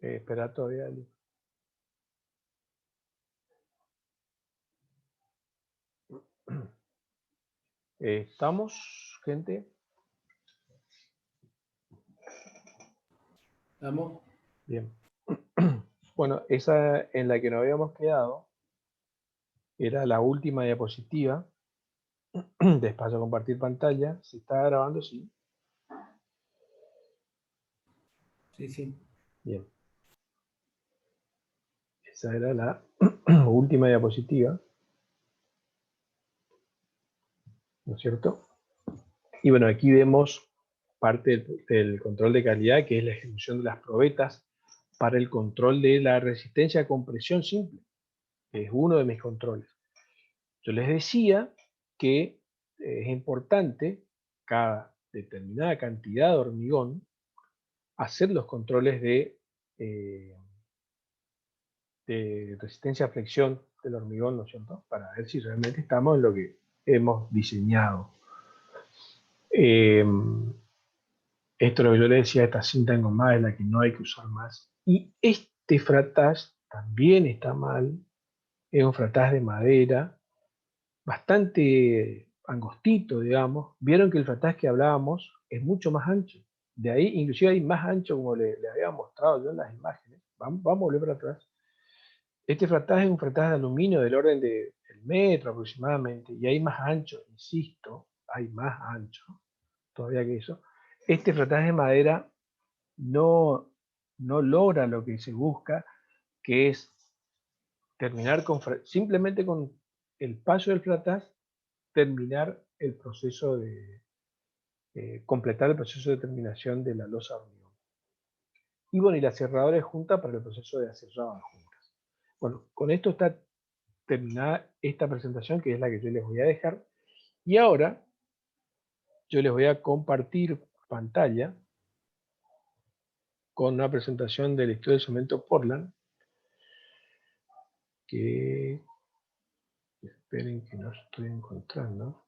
Espera todavía. ¿Estamos, gente? ¿Estamos? Bien. Bueno, esa en la que nos habíamos quedado era la última diapositiva. Despacio a compartir pantalla. ¿Se está grabando? Sí. Sí, sí. Bien. Esa era la última diapositiva. ¿No es cierto? Y bueno, aquí vemos parte del control de calidad, que es la ejecución de las probetas para el control de la resistencia a compresión simple, que es uno de mis controles. Yo les decía que es importante, cada determinada cantidad de hormigón, hacer los controles de resistencia a flexión del hormigón, ¿no es cierto? Para ver si realmente estamos en lo que hemos diseñado. Esto es lo que yo le decía, esta cinta engomada es la que no hay que usar más. Y este frataz también está mal, es un frataz de madera, bastante angostito, digamos. Vieron que el frataz que hablábamos es mucho más ancho. De ahí, inclusive hay más ancho, como le había mostrado yo en las imágenes. Vamos a volver para atrás. Este frataz es un frataz de aluminio del orden del metro aproximadamente, y hay más ancho, insisto, hay más ancho todavía que eso. Este frataz de madera no, no logra lo que se busca, que es terminar simplemente con el paso del frataz, terminar el proceso completar el proceso de terminación de la losa hormigón. Y bueno, y la cerradura es junta para el proceso de aserrado de juntas. Bueno, con esto está terminada esta presentación, que es la que yo les voy a dejar. Y ahora yo les voy a compartir pantalla con una presentación del estudio de cemento Portland, que esperen que no estoy encontrando.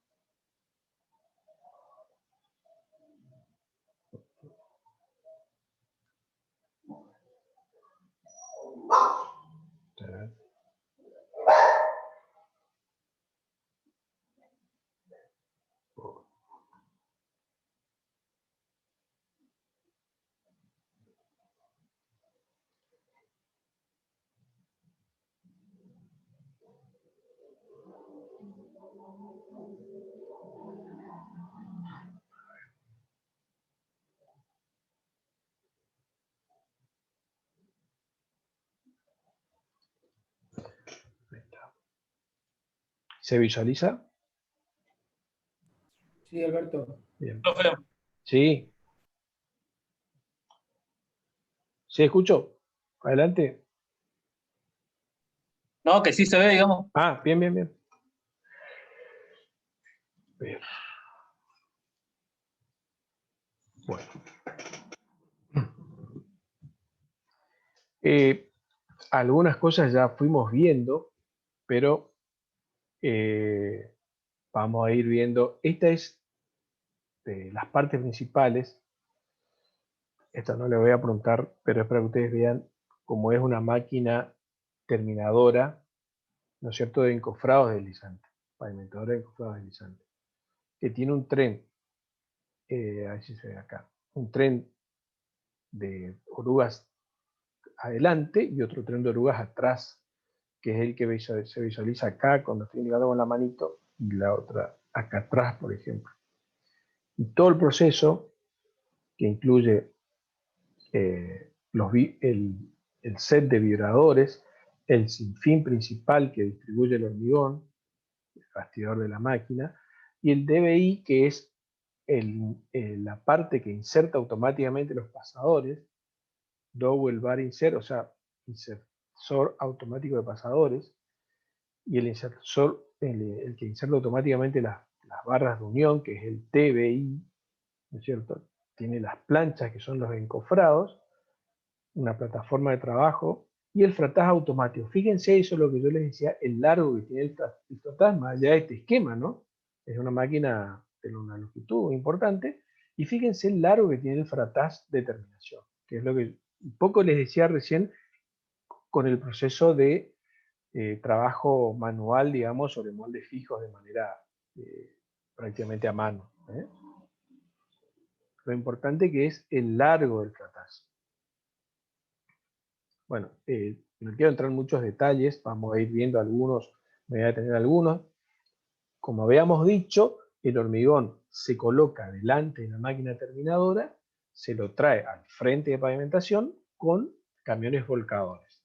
Ahí está. ¿Se visualiza? Sí, Alberto. Bien. Profe, Sí. ¿Se escuchó? Adelante. no, que sí se ve, digamos. Ah, bien, bien, bien. Bien. Bueno. Algunas cosas ya fuimos viendo, pero vamos a ir viendo. Esta es las partes principales. Esta no le voy a preguntar, pero es para que ustedes vean cómo es una máquina terminadora, ¿no es cierto?, de encofrados deslizantes, pavimentadora de encofrados deslizantes, que tiene un tren, a ver si se ve acá, un tren de orugas adelante y otro tren de orugas atrás, que es el que se visualiza acá cuando estoy indicando con la manito, y la otra acá atrás, por ejemplo. Y todo el proceso, que incluye el set de vibradores, el sinfín principal que distribuye el hormigón, el bastidor de la máquina, y el DBI, que es la parte que inserta automáticamente los pasadores, Double Bar Insert, o sea, insersor automático de pasadores, y el insersor, el que inserta automáticamente las barras de unión, que es el TBI, ¿no es cierto? Tiene las planchas, que son los encofrados, una plataforma de trabajo, y el frataz automático. Fíjense, eso es lo que yo les decía, el largo que tiene el frataz, más allá de este esquema, ¿no? Es una máquina de una longitud importante, y fíjense el largo que tiene el frataz de terminación, que es lo que Un poco les decía recién con el proceso de trabajo manual, digamos, sobre moldes fijos de manera prácticamente a mano. Lo importante que es el largo del frataz. Bueno, no quiero entrar en muchos detalles, vamos a ir viendo algunos, me voy a detener algunos. Como habíamos dicho, el hormigón se coloca delante de la máquina terminadora, se lo trae al frente de pavimentación con camiones volcadores.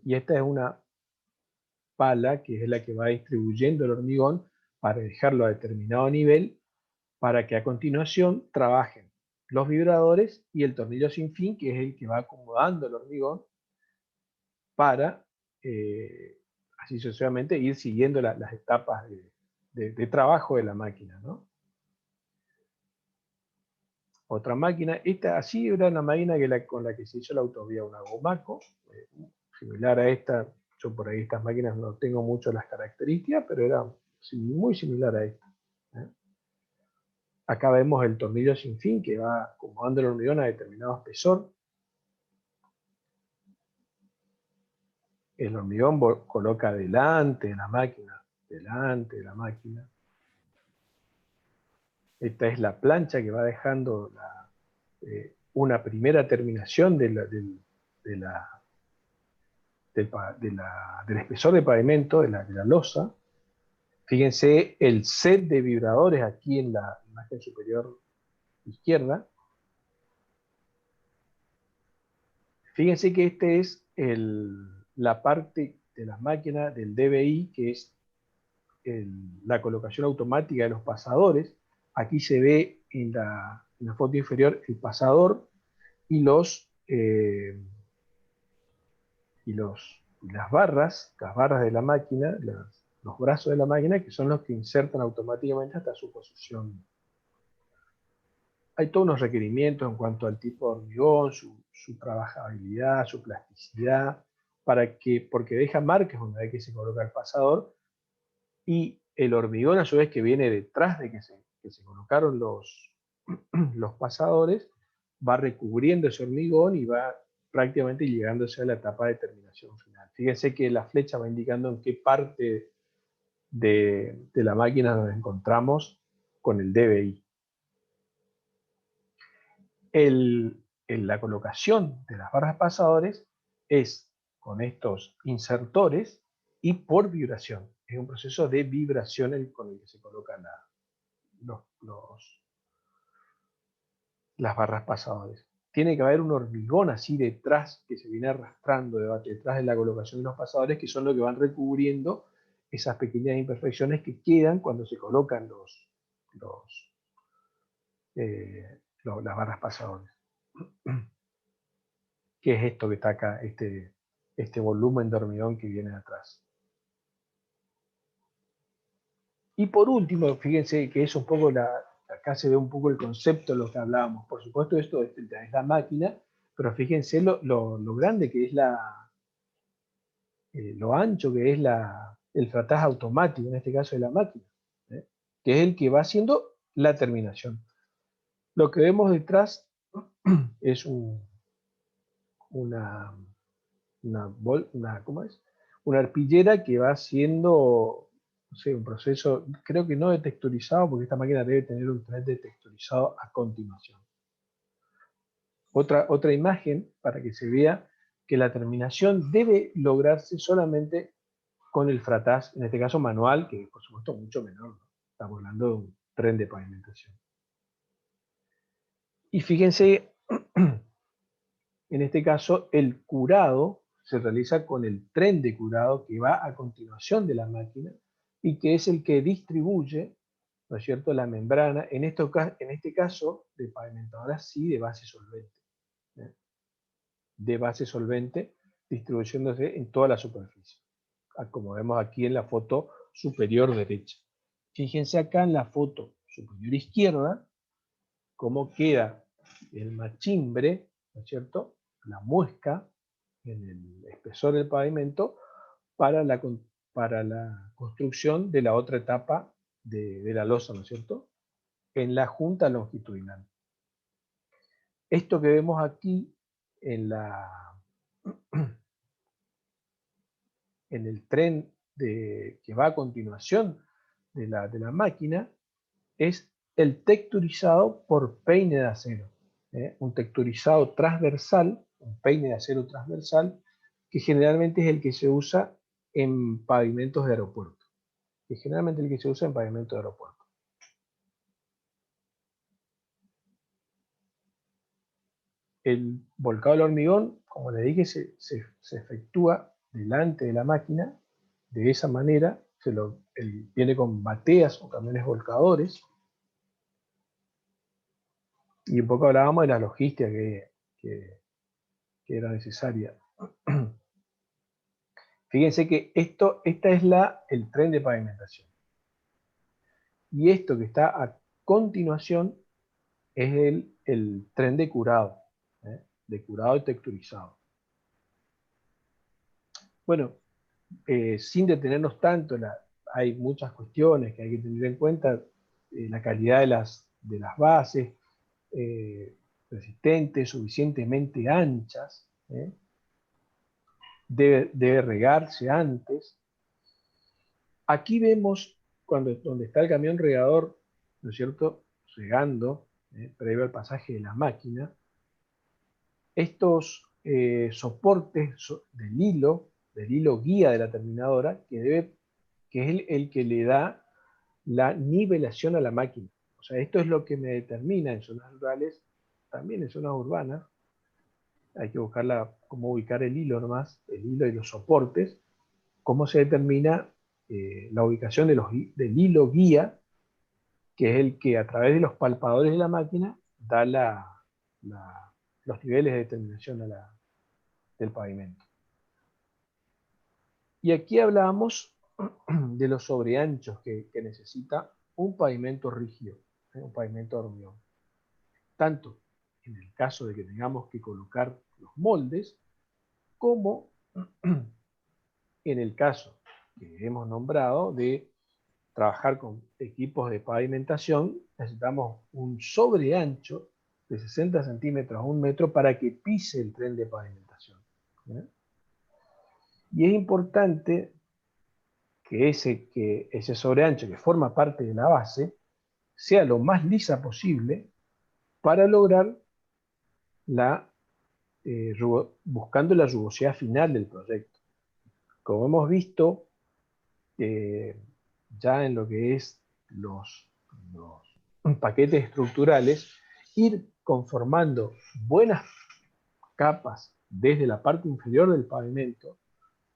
Y esta es una pala que es la que va distribuyendo el hormigón para dejarlo a determinado nivel para que a continuación trabajen los vibradores y el tornillo sin fin, que es el que va acomodando el hormigón para así sucesivamente ir siguiendo las etapas de trabajo de la máquina, ¿no? Otra máquina, esta así era una máquina con la que se hizo la autovía, una Gomaco, similar a esta. Yo por ahí estas máquinas no tengo mucho las características, pero era muy similar a esta. Acá vemos el tornillo sin fin que va acomodando el hormigón a determinado espesor. El hormigón coloca delante de la máquina, delante de la máquina. Esta es la plancha que va dejando una primera terminación del espesor de pavimento, de la losa. Fíjense el set de vibradores aquí en la imagen superior izquierda. Fíjense que este es la parte de la máquina del DBI, que es la colocación automática de los pasadores. Aquí se ve en la foto inferior el pasador y las barras de la máquina, los brazos de la máquina, que son los que insertan automáticamente hasta su posición. Hay todos unos requerimientos en cuanto al tipo de hormigón, su trabajabilidad, su plasticidad, porque deja marcas una vez que se coloca el pasador, y el hormigón a su vez que viene detrás de que se colocaron los pasadores, va recubriendo ese hormigón y va prácticamente llegándose a la etapa de terminación final. Fíjense que la flecha va indicando en qué parte de la máquina nos encontramos con el DBI. La colocación de las barras pasadores es con estos insertores y por vibración. Es un proceso de vibración con el que se colocan las barras pasadores. Tiene que haber un hormigón así detrás que se viene arrastrando detrás de la colocación de los pasadores, que son los que van recubriendo esas pequeñas imperfecciones que quedan cuando se colocan las barras pasadores. ¿Qué es esto que está acá, este volumen de hormigón que viene atrás? Y por último, fíjense que es un poco acá se ve un poco el concepto de lo que hablábamos. Por supuesto, esto es la máquina, pero fíjense lo grande que es lo ancho que es el frataz automático, en este caso de la máquina, que es el que va haciendo la terminación. Lo que vemos detrás es una arpillera que va haciendo, no sé, un proceso, creo que no de texturizado, porque esta máquina debe tener un tren de texturizado a continuación. Otra imagen para que se vea que la terminación debe lograrse solamente con el frataz, en este caso manual, que por supuesto es mucho menor, ¿no? Estamos hablando de un tren de pavimentación. Y fíjense, en este caso el curado se realiza con el tren de curado que va a continuación de la máquina y que es el que distribuye, ¿no es cierto?, la membrana, en este caso de pavimentadora sí de base solvente. De base solvente distribuyéndose en toda la superficie, como vemos aquí en la foto superior derecha. Fíjense acá en la foto superior izquierda cómo queda el machimbre, ¿no es cierto?, la muesca en el espesor del pavimento para la construcción de la otra etapa de la losa, ¿no es cierto?, en la junta longitudinal. Esto que vemos aquí en el tren que va a continuación de la máquina es el texturizado por peine de acero. Un texturizado transversal, un peine de acero transversal, que generalmente es el que se usa en pavimentos de aeropuerto. Que generalmente el que se usa en pavimentos de aeropuerto. El volcado del hormigón, como le dije, se efectúa delante de la máquina. De esa manera, viene con bateas o camiones volcadores. Y un poco hablábamos de la logística que era necesaria. Fíjense que esta es el tren de pavimentación. Y esto que está a continuación es el tren de curado y texturizado. Bueno, sin detenernos tanto, hay muchas cuestiones que hay que tener en cuenta, la calidad de las bases, resistentes, suficientemente anchas, debe regarse antes. Aquí vemos donde está el camión regador, ¿no es cierto?, regando, previo al pasaje de la máquina, estos soportes del hilo guía de la terminadora, que es el que le da la nivelación a la máquina. O sea, esto es lo que me determina en zonas rurales, también en zonas urbanas. Hay que buscar cómo ubicar el hilo nomás, el hilo y los soportes, cómo se determina la ubicación del hilo guía, que es el que a través de los palpadores de la máquina da los niveles de determinación del pavimento. Y aquí hablábamos de los sobreanchos que necesita un pavimento rígido, un pavimento de hormigón. Tanto en el caso de que tengamos que colocar los moldes, como en el caso que hemos nombrado de trabajar con equipos de pavimentación, necesitamos un sobreancho de 60 centímetros a 1 metro para que pise el tren de pavimentación. Y es importante que ese sobreancho que forma parte de la base sea lo más lisa posible para lograr buscando la rugosidad final del proyecto. Como hemos visto, ya en lo que es los paquetes estructurales, ir conformando buenas capas desde la parte inferior del pavimento,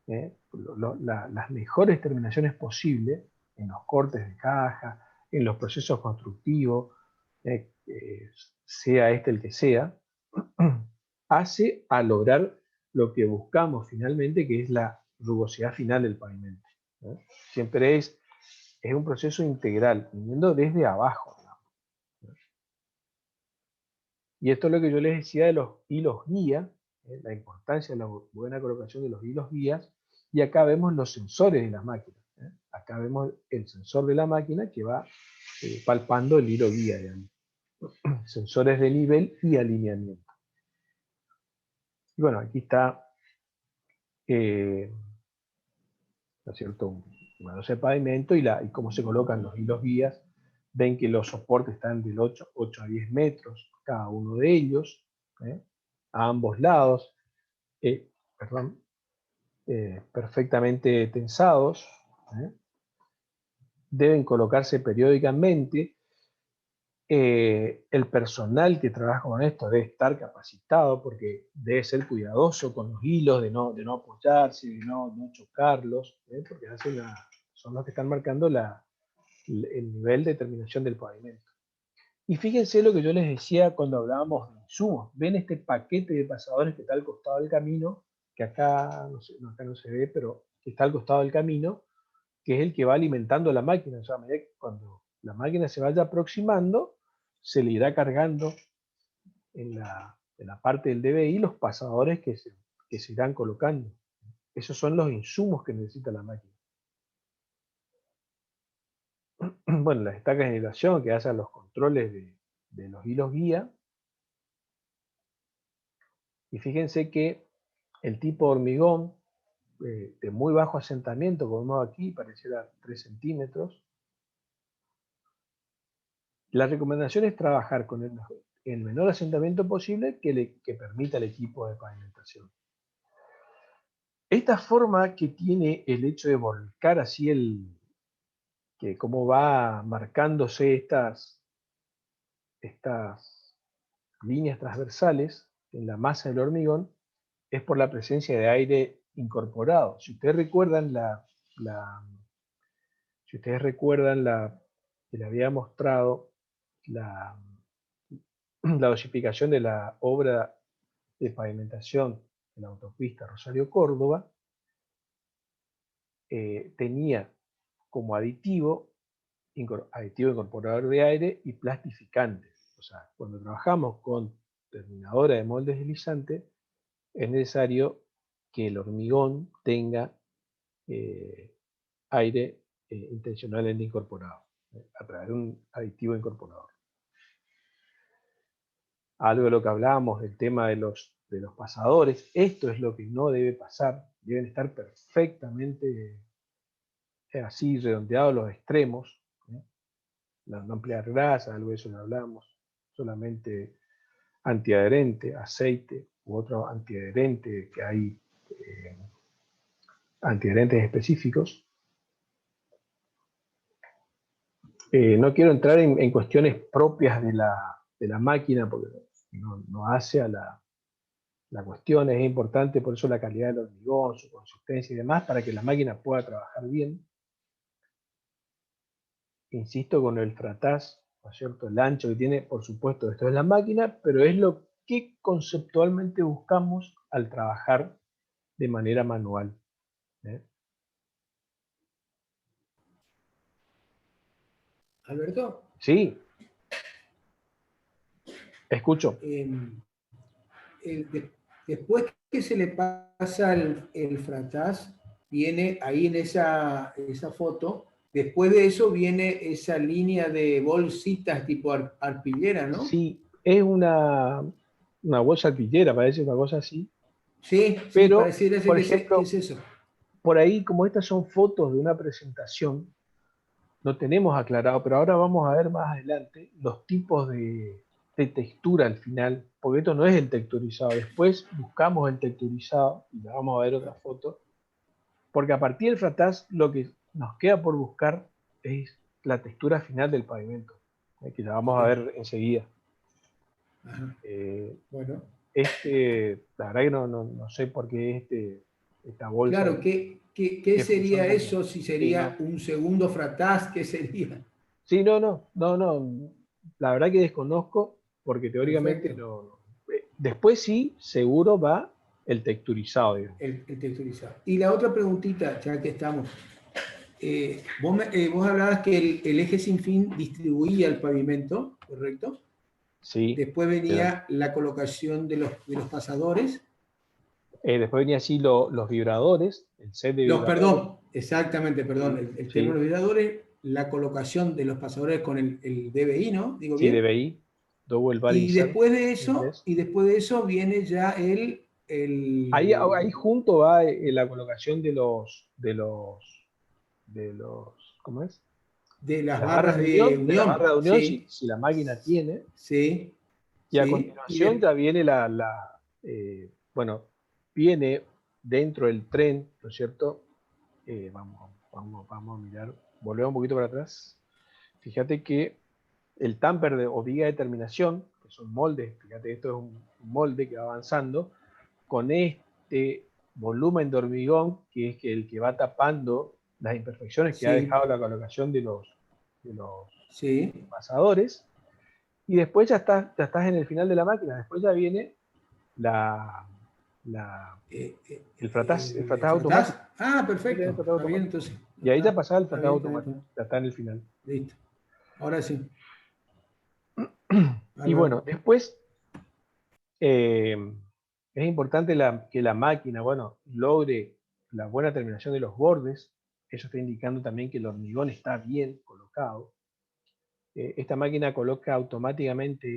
las mejores terminaciones posibles en los cortes de caja, en los procesos constructivos, sea este el que sea, hace a lograr lo que buscamos finalmente, que es la rugosidad final del pavimento. Siempre es un proceso integral, viniendo desde abajo. Y esto es lo que yo les decía de los hilos guía, la importancia de la buena colocación de los hilos guías, y acá vemos los sensores de la máquina. Acá vemos el sensor de la máquina que va palpando el hilo guía, digamos. Sensores de nivel y alineamiento. Y bueno, aquí está, ¿no es cierto?, una losa de pavimento y cómo se colocan los hilos guías. Ven que los soportes están del 8 a 10 metros, cada uno de ellos, a ambos lados, perfectamente tensados. Deben colocarse periódicamente. El personal que trabaja con esto debe estar capacitado porque debe ser cuidadoso con los hilos, de no apoyarse, de no chocarlos, porque son los que están marcando el nivel de terminación del pavimento. Y fíjense lo que yo les decía cuando hablábamos de insumos. Ven este paquete de pasadores que está al costado del camino, que acá no se ve, pero que está al costado del camino, que es el que va alimentando la máquina. O sea, a medida que cuando la máquina se vaya aproximando, se le irá cargando en la parte del DBI los pasadores que se irán colocando. Esos son los insumos que necesita la máquina. Bueno, la estaca de generación que hacen los controles de los hilos guía. Y fíjense que el tipo de hormigón de muy bajo asentamiento, como vemos aquí, pareciera 3 centímetros. La recomendación es trabajar con el menor asentamiento posible que permita el equipo de pavimentación. Esta forma que tiene el hecho de volcar así que cómo va marcándose estas líneas transversales en la masa del hormigón, es por la presencia de aire incorporado. Si ustedes recuerdan si ustedes recuerdan que le había mostrado la, la dosificación de la obra de pavimentación de la autopista Rosario-Córdoba, tenía como aditivo incorporador de aire y plastificantes. O sea, cuando trabajamos con terminadora de moldes deslizantes, es necesario que el hormigón tenga aire intencionalmente incorporado, a través de un aditivo incorporador. Algo de lo que hablábamos del tema de los pasadores, esto es lo que no debe pasar, deben estar perfectamente así redondeados los extremos, ¿eh? No ampliar grasa, algo de eso lo hablamos, solamente antiadherente, aceite u otro antiadherente, que hay antiadherentes específicos. No quiero entrar en cuestiones propias de la máquina porque no hace a la cuestión, es importante por eso la calidad del hormigón, su consistencia y demás, para que la máquina pueda trabajar bien. Insisto con el frataz, ¿no es cierto? El ancho que tiene, por supuesto, esto es la máquina, pero es lo que conceptualmente buscamos al trabajar de manera manual, ¿eh? Alberto, Sí, escucho. Después que se le pasa el frataz, viene ahí en esa foto, después de eso viene esa línea de bolsitas tipo arpillera, ¿no? Sí, es una bolsa arpillera, parece una cosa así, Sí, sí, pero, pareciera ser por que ejemplo, es eso. por ahí, como estas son fotos de una presentación, no tenemos aclarado, pero ahora vamos a ver más adelante los tipos de textura al final, porque esto no es el texturizado. Después buscamos el texturizado, y ya vamos a ver otra foto, porque a partir del frataz lo que nos queda por buscar es la textura final del pavimento, que la vamos a Sí. ver enseguida. Ajá. Eh, Bueno, la verdad que no sé por qué esta bolsa claro, ¿qué que sería funciona como... eso? Si Sí, sería no. un segundo frataz, ¿qué sería? Sí, no. La verdad que desconozco porque teóricamente Perfecto, no. Después sí, seguro va el texturizado, digamos. el texturizado. Y la otra preguntita, ya que estamos, vos hablabas que el eje sin fin distribuía el pavimento, ¿correcto? Sí. Después Pero, venía la colocación de los pasadores. después venía así los vibradores, el set de vibradores. Perdón, exactamente, perdón, el tema de los Sí, vibradores, la colocación de los pasadores con el DBI, ¿no? ¿Digo sí, bien? DBI, Double Bar Insert en inglés. Y después de eso viene ya Ahí junto va la colocación ¿cómo es? de De las las barras barras de de unión, de la barra unión, de unión, sí, si la máquina tiene. sí, Y a sí. continuación ya viene bueno, viene dentro del tren, ¿no es cierto? Vamos a mirar, volvemos un poquito para atrás. Fíjate que el tamper o viga de terminación, que son moldes, fíjate, esto es un molde que va avanzando, con este volumen de hormigón, que es el que va tapando las imperfecciones que ha Sí, dejado la colocación de los sí. pasadores, y después ya estás en el final de la máquina, después ya viene la, la, el El frataz frataz. automático. Ah, Ahí tenés el perfecto. frataz Está bien, automático. entonces. Y ahí ya Está, pasaba el está frataz bien, está bien, está automático, bien. ya está en el final. Listo. Ahora sí. Y bueno, Bárbaro. después eh, es importante que la máquina, bueno, logre la buena terminación de los bordes. Eso está indicando también que el hormigón está bien colocado. Esta máquina coloca automáticamente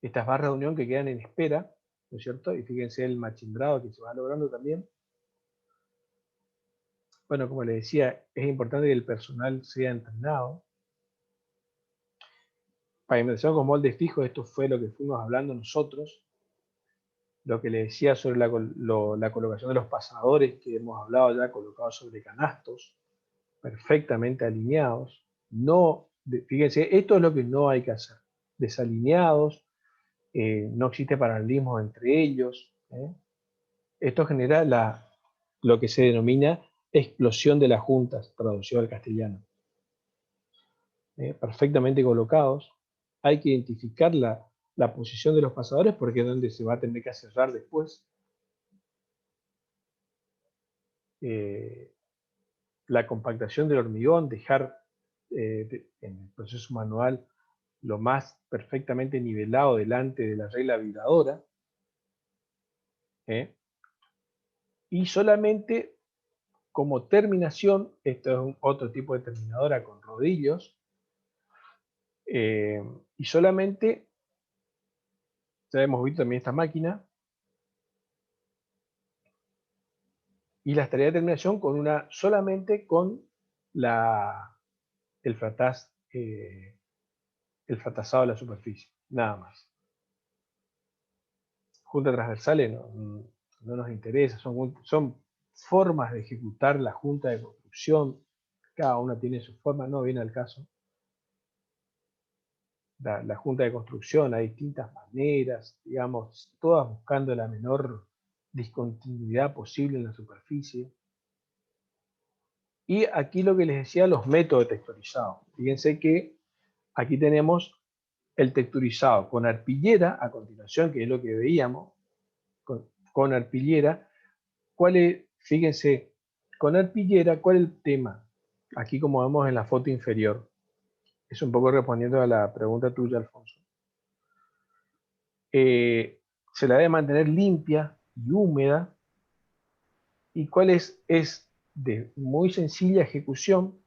estas barras de unión que quedan en espera, ¿no es cierto? Y fíjense el machimbrado que se va logrando también. Bueno, como les decía, es importante que el personal sea entrenado. Pavimentación con molde fijo, esto fue lo que fuimos hablando nosotros. Lo que les decía sobre la colocación de los pasadores, que hemos hablado ya, colocados sobre canastos, perfectamente alineados. No, fíjense, esto es lo que no hay que hacer. Desalineados, no existe paralelismo entre ellos. Esto genera lo que se denomina explosión de las juntas, traducido al castellano. Perfectamente colocados. Hay que identificar la posición de los pasadores porque es donde se va a tener que cerrar después. La compactación del hormigón, dejar en el proceso manual lo más perfectamente nivelado delante de la regla vibradora. Y solamente como terminación, esto es otro tipo de terminadora con rodillos, y solamente, ya hemos visto también esta máquina, y la tareas de terminación solamente con el fratazado de la superficie, nada más. Juntas transversales no nos interesa, son formas de ejecutar la junta de construcción, cada una tiene su forma, no viene al caso. La junta de construcción, hay distintas maneras, digamos, todas buscando la menor discontinuidad posible en la superficie. Y aquí lo que les decía, los métodos de texturizado. Fíjense que aquí tenemos el texturizado con arpillera, a continuación, que es lo que veíamos, con arpillera. Fíjense, con arpillera, ¿cuál es el tema? Aquí como vemos en la foto inferior. Es un poco respondiendo a la pregunta tuya, Alfonso. Se la debe mantener limpia y húmeda. ¿Y cuál es de muy sencilla ejecución?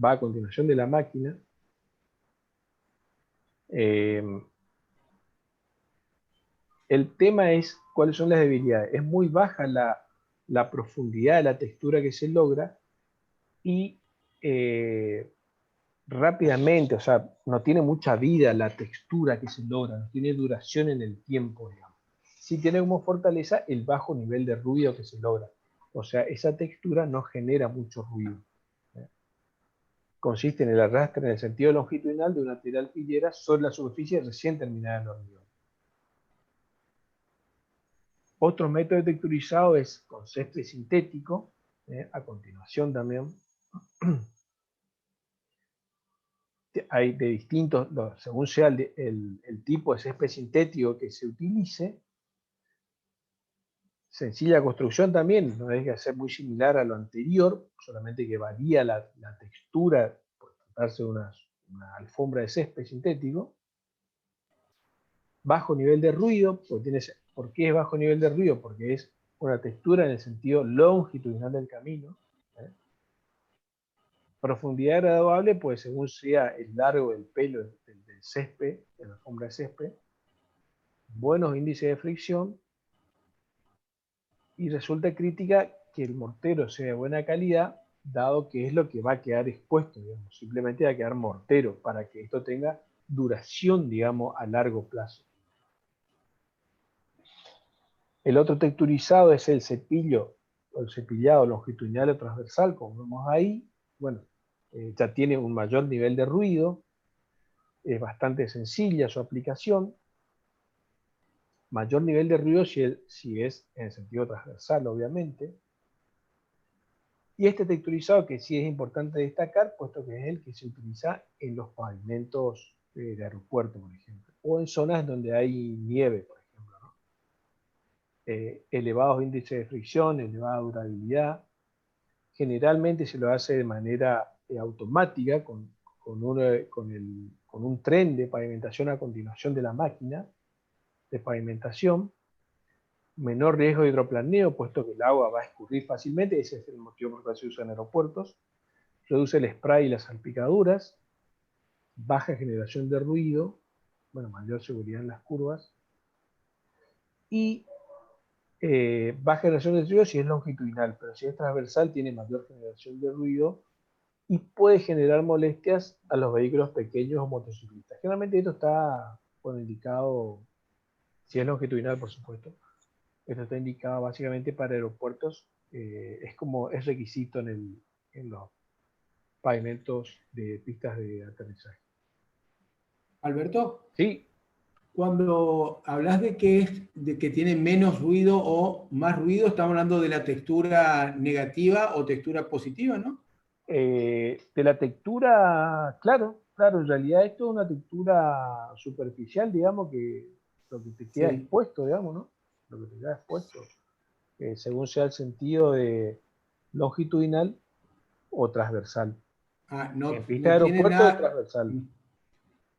Va a continuación de la máquina. El tema es cuáles son las debilidades. Es muy baja la profundidad de la textura que se logra y rápidamente, o sea, no tiene mucha vida la textura que se logra, no tiene duración en el tiempo, digamos. Sí tiene como fortaleza el bajo nivel de ruido que se logra. O sea, esa textura no genera mucho ruido. Consiste en el arrastre en el sentido longitudinal de una tela alpillera sobre la superficie recién terminada en hormigón. Otro método de texturizado es con césped sintético, a continuación también. Hay de distintos, según sea el tipo de césped sintético que se utilice. Sencilla construcción también, no deja de ser muy similar a lo anterior, solamente que varía la textura por tratarse de una alfombra de césped sintético. Bajo nivel de ruido, ¿por qué es bajo nivel de ruido? Porque es una textura en el sentido longitudinal del camino. Profundidad graduable, pues según sea el largo del pelo del césped, de la alfombra de césped. Buenos índices de fricción. Y resulta crítica que el mortero sea de buena calidad, dado que es lo que va a quedar expuesto, digamos. Simplemente va a quedar mortero para que esto tenga duración, digamos, a largo plazo. El otro texturizado es el cepillo o el cepillado longitudinal o transversal, como vemos ahí. Bueno, ya tiene un mayor nivel de ruido, es bastante sencilla su aplicación. Mayor nivel de ruido si es en el sentido transversal, obviamente. Y este texturizado que sí es importante destacar, puesto que es el que se utiliza en los pavimentos de aeropuerto, por ejemplo, o en zonas donde hay nieve, por ejemplo, ¿no? Elevados índices de fricción, elevada durabilidad. Generalmente se lo hace de manera automática con un tren de pavimentación a continuación de la máquina de pavimentación. Menor riesgo de hidroplaneo, puesto que el agua va a escurrir fácilmente, ese es el motivo por el cual se usa en aeropuertos. Reduce el spray y las salpicaduras, baja generación de ruido, bueno, mayor seguridad en las curvas, y baja generación de ruido si es longitudinal, pero si es transversal tiene mayor generación de ruido y puede generar molestias a los vehículos pequeños o motociclistas. Generalmente esto está indicado, si es longitudinal por supuesto, esto está indicado básicamente para aeropuertos, es requisito en los pavimentos de pistas de aterrizaje. Alberto, Sí, cuando hablas de que tiene menos ruido o más ruido, estamos hablando de la textura negativa o textura positiva, ¿no? de la textura, claro, en realidad esto es una textura superficial, digamos, que lo que te queda Sí. expuesto, digamos, ¿no? Lo que te queda expuesto, según sea el sentido de longitudinal o transversal. Ah, En no, pista de no tiene aeropuerto, nada. transversal.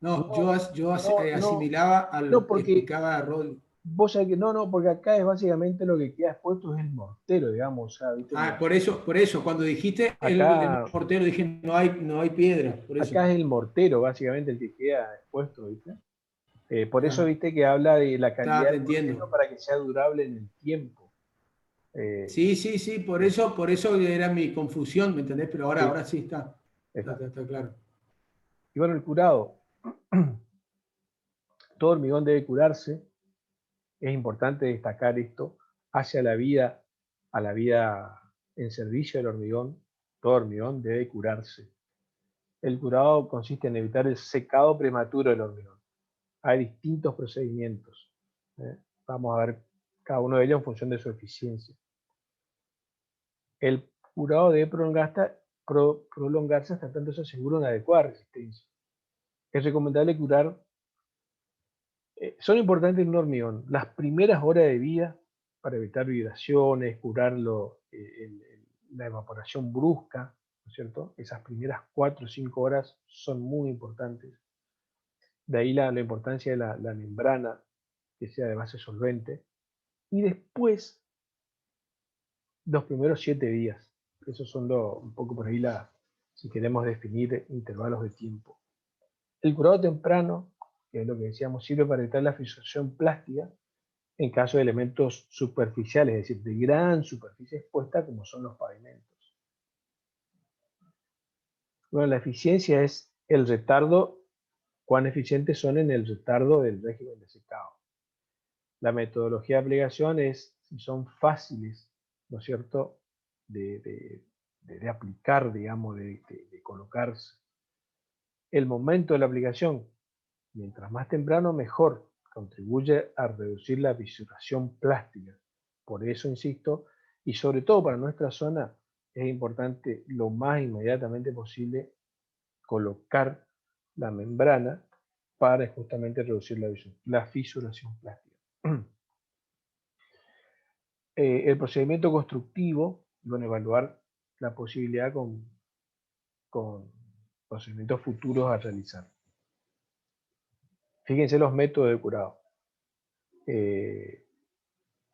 No, No, no, asimilaba a no, lo que porque explicaba Rod. vos sabés que no, porque acá es básicamente lo que queda expuesto es el mortero, digamos, o sea, ¿viste? Ah, por eso, cuando dijiste el Acá, mortero, dije no hay piedra, por eso. acá es el mortero, básicamente, el que queda expuesto, ¿viste? Por eso, Claro. viste, que habla de la calidad Te del mortero entiendo. para que sea durable en el tiempo. Eh, Sí, sí, sí, por eso era mi confusión, ¿me entendés? Pero ahora, sí, ahora sí está, está, está. está, está claro. Y bueno, el curado. Todo hormigón debe curarse. Es importante destacar esto hacia a la vida en servicio del hormigón. Todo hormigón debe curarse. El curado consiste en evitar el secado prematuro del hormigón. Hay distintos procedimientos. ¿eh? Vamos a ver cada uno de ellos en función de su eficiencia. El curado debe prolongarse hasta tanto se asegura una adecuada resistencia. Es recomendable curar, son importantes en un hormigón, las primeras horas de vida para evitar vibraciones, curarlo, la evaporación brusca, ¿no es cierto? Esas primeras 4 o 5 horas son muy importantes. De ahí la importancia de la membrana, que sea de base solvente. Y después, los primeros 7 días. Esos son un poco por ahí, si queremos definir intervalos de tiempo. El curado temprano, que es lo que decíamos, sirve para evitar la fisuración plástica en caso de elementos superficiales, es decir, de gran superficie expuesta como son los pavimentos. Bueno, la eficiencia es el retardo, cuán eficientes son en el retardo del régimen de secado. La metodología de aplicación es si son fáciles, ¿no es cierto?, de aplicar, digamos, de colocarse. El momento de la aplicación, mientras más temprano, mejor. Contribuye a reducir la fisuración plástica. Por eso, insisto, y sobre todo para nuestra zona, es importante lo más inmediatamente posible colocar la membrana para justamente reducir la fisuración plástica. El procedimiento constructivo, bueno, evaluar la posibilidad con procedimientos futuros a realizar. Fíjense los métodos de curado.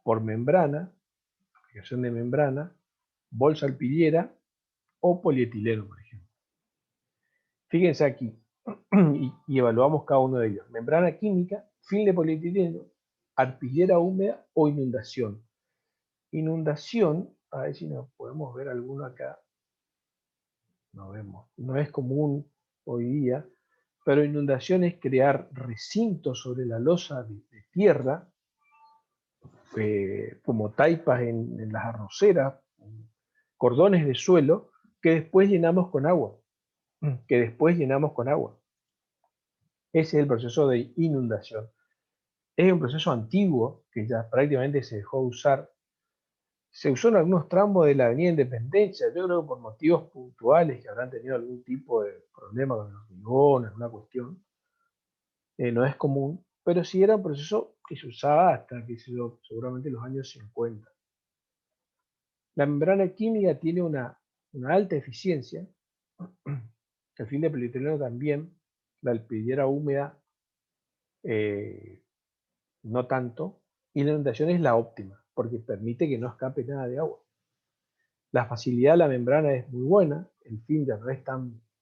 Por membrana, aplicación de membrana, bolsa alpillera o polietileno, por ejemplo. Fíjense aquí y evaluamos cada uno de ellos. Membrana química, film de polietileno, arpillera húmeda o inundación. Inundación, a ver si nos podemos ver alguno acá. No vemos. No es común hoy día, pero inundación es crear recintos sobre la losa de tierra, como taipas en las arroceras, cordones de suelo, que después llenamos con agua. Ese es el proceso de inundación. Es un proceso antiguo que ya prácticamente se dejó de usar. Se usó en algunos tramos de la Avenida Independencia, yo creo que por motivos puntuales que habrán tenido algún tipo de problema con los hormigón, alguna cuestión. No es común, pero sí era un proceso que se usaba hasta, seguramente los años 50. La membrana química tiene una alta eficiencia, el film de polietileno también, la alpillera húmeda no tanto, y la inundación es la óptima, porque permite que no escape nada de agua. La facilidad de la membrana es muy buena, el film ya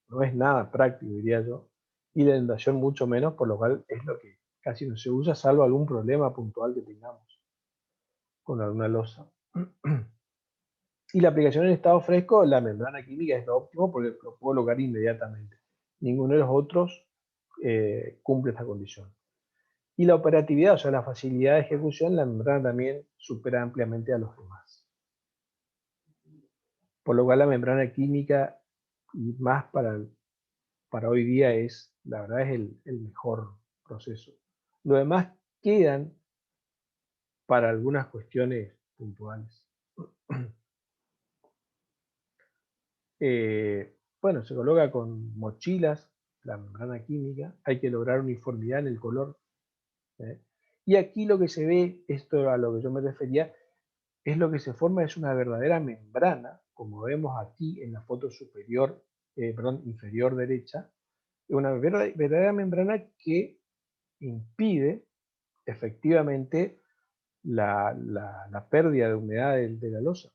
no es nada práctico, diría yo, y la inundación mucho menos, por lo cual es lo que casi no se usa, salvo algún problema puntual que tengamos con alguna losa. Y la aplicación en estado fresco, la membrana química es lo óptimo porque lo puedo lograr inmediatamente. Ninguno de los otros cumple esta condición. Y la operatividad, o sea, la facilidad de ejecución, la membrana también supera ampliamente a los demás. Por lo cual la membrana química, y más para hoy día, es, la verdad, es el mejor proceso. Lo demás quedan para algunas cuestiones puntuales. Bueno, se coloca con mochilas, la membrana química, hay que lograr uniformidad en el color. Y aquí lo que se ve, esto a lo que yo me refería, es lo que se forma, es una verdadera membrana, como vemos aquí en la foto superior, inferior derecha, una verdadera membrana que impide efectivamente la pérdida de humedad de la losa.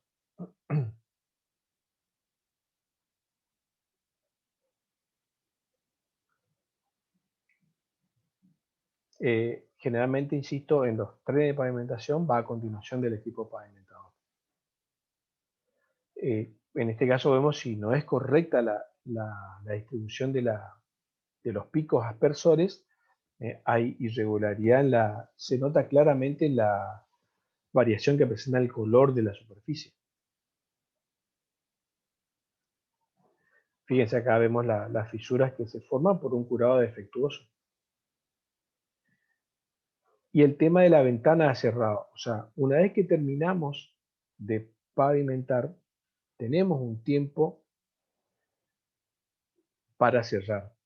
Generalmente, insisto, en los trenes de pavimentación va a continuación del equipo pavimentador. En este caso vemos si no es correcta la distribución de los picos aspersores, hay irregularidad se nota claramente en la variación que presenta el color de la superficie. Fíjense, acá vemos las fisuras que se forman por un curado defectuoso. Y el tema de la ventana a cerrado, o sea, una vez que terminamos de pavimentar, tenemos un tiempo para cerrar.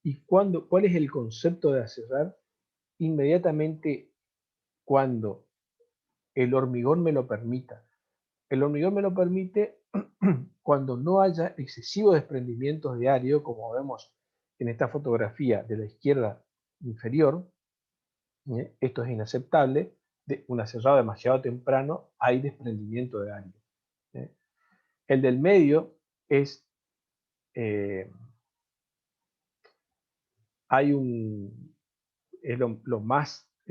¿Y cuál es el concepto de cerrar? Inmediatamente cuando el hormigón me lo permita. El hormigón me lo permite cuando no haya excesivo desprendimientos de árido, como vemos en esta fotografía de la izquierda inferior. Esto es inaceptable. De un aserrado demasiado temprano hay desprendimiento de árido. El del medio es el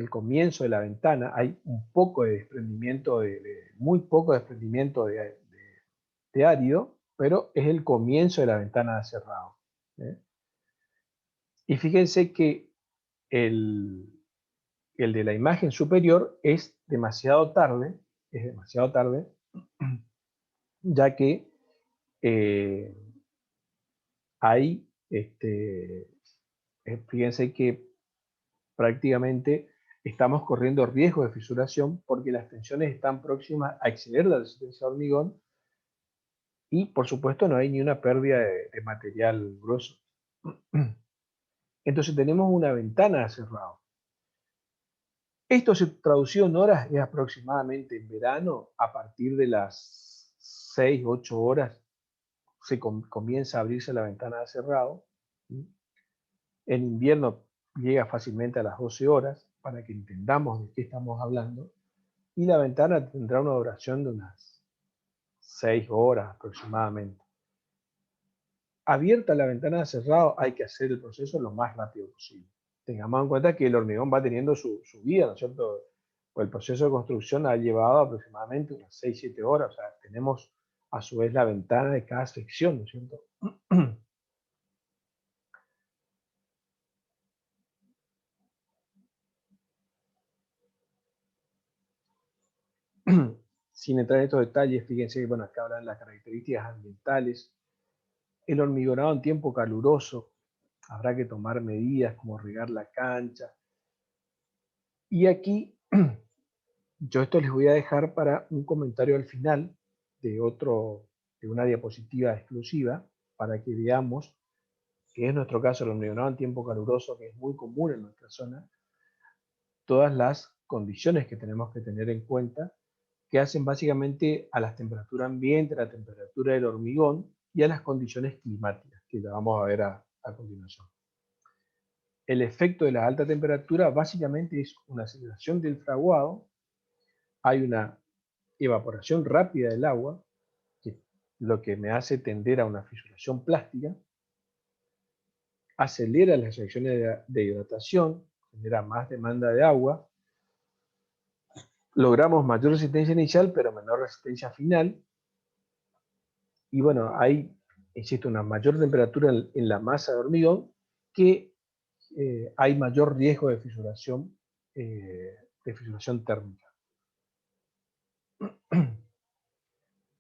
comienzo de la ventana, hay un poco de desprendimiento, muy poco desprendimiento de árido, pero es el comienzo de la ventana de cerrado. Y fíjense que el de la imagen superior es demasiado tarde, ya que hay, fíjense que prácticamente estamos corriendo riesgo de fisuración porque las tensiones están próximas a exceder la resistencia de hormigón y, por supuesto, no hay ni una pérdida de material grueso. Entonces tenemos una ventana de cerrado. Esto se tradució en horas, es aproximadamente en verano, a partir de las 6, 8 horas, se comienza a abrirse la ventana de cerrado. En invierno llega fácilmente a las 12 horas, para que entendamos de qué estamos hablando, y la ventana tendrá una duración de unas 6 horas aproximadamente. Abierta la ventana de cerrado, hay que hacer el proceso lo más rápido posible. Tengamos en cuenta que el hormigón va teniendo su vida, ¿no es cierto? Pues el proceso de construcción ha llevado aproximadamente unas 6, 7 horas, o sea, tenemos a su vez la ventana de cada sección, ¿no es cierto? Sin entrar en estos detalles, fíjense que, bueno, acá hablan las características ambientales. El hormigonado en tiempo caluroso, habrá que tomar medidas como regar la cancha. Y aquí, yo esto les voy a dejar para un comentario al final de una diapositiva exclusiva, para que veamos, que es nuestro caso, el hormigonado en tiempo caluroso, que es muy común en nuestra zona, todas las condiciones que tenemos que tener en cuenta, que hacen básicamente a la temperatura ambiente, a la temperatura del hormigón y a las condiciones climáticas, que la vamos a ver a continuación. El efecto de la alta temperatura básicamente es una aceleración del fraguado, hay una evaporación rápida del agua, que lo que me hace tender a una fisuración plástica. acelera las reacciones de hidratación, genera más demanda de agua, logramos mayor resistencia inicial, pero menor resistencia final, y bueno, hay, insisto, una mayor temperatura en la masa de hormigón, que hay mayor riesgo de fisuración térmica.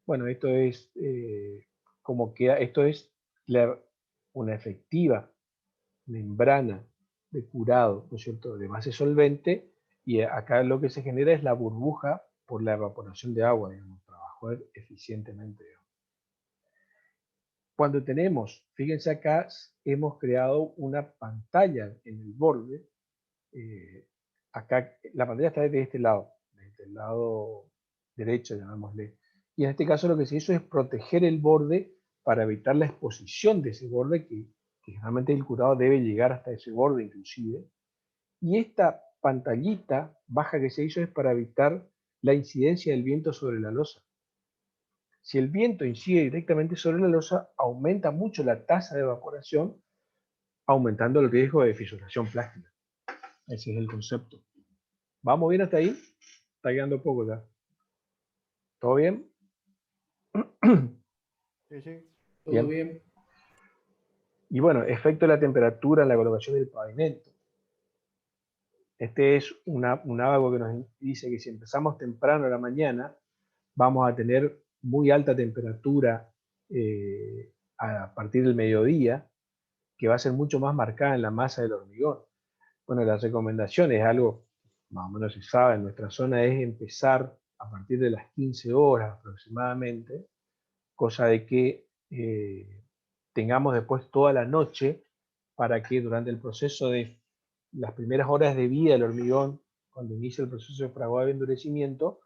Bueno, esto es una efectiva membrana de curado, ¿no es cierto?, de base solvente, y acá lo que se genera es la burbuja por la evaporación de agua, digamos, trabajó eficientemente. Cuando tenemos, fíjense acá, hemos creado una pantalla en el borde. Acá la pantalla está desde este lado, desde el lado derecho, llamémosle. Y en este caso lo que se hizo es proteger el borde para evitar la exposición de ese borde, que generalmente el curado debe llegar hasta ese borde inclusive. Y esta pantallita baja que se hizo es para evitar la incidencia del viento sobre la losa. Si el viento incide directamente sobre la losa, aumenta mucho la tasa de evaporación, aumentando el riesgo de fisuración plástica. Ese es el concepto. ¿Vamos bien hasta ahí? Está quedando poco ya. ¿Todo bien? Sí, sí. Todo bien. Y bueno, efecto de la temperatura en la colocación del pavimento. Este es un ábaco que nos dice que si empezamos temprano a la mañana, vamos a tener muy alta temperatura a partir del mediodía, que va a ser mucho más marcada en la masa del hormigón. Bueno, la recomendación es algo, más o menos se sabe, en nuestra zona es empezar a partir de las 15 horas aproximadamente, cosa de que tengamos después toda la noche para que durante el proceso de las primeras horas de vida del hormigón, cuando inicia el proceso de fraguado de endurecimiento,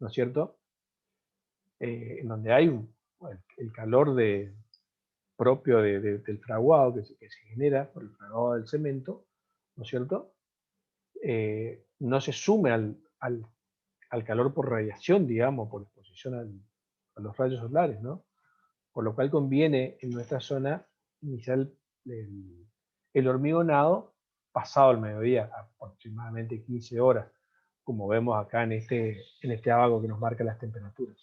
¿no es cierto?, en donde hay el calor propio del fraguado que se genera por el fraguado del cemento, ¿no es cierto?, no se sume al calor por radiación, digamos, por exposición a los rayos solares, ¿no? Por lo cual conviene en nuestra zona iniciar el hormigonado pasado el mediodía, aproximadamente 15 horas, como vemos acá en este ábaco que nos marca las temperaturas.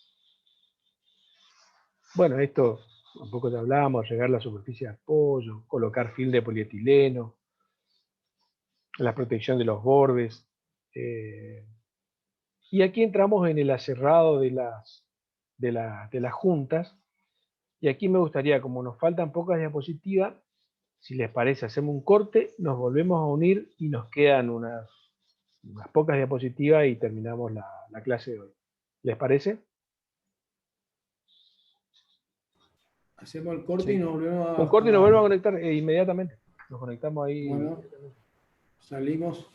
Bueno, esto un poco te hablábamos, regar la superficie de apoyo, colocar film de polietileno, la protección de los bordes. Y aquí entramos en el aserrado de las juntas. Y aquí me gustaría, como nos faltan pocas diapositivas, si les parece, hacemos un corte, nos volvemos a unir y nos quedan unas pocas diapositivas y terminamos la clase de hoy. ¿Les parece? Hacemos el corte Sí. y nos volvemos Un corte y nos volvemos a conectar inmediatamente. Nos conectamos ahí. Bueno, salimos.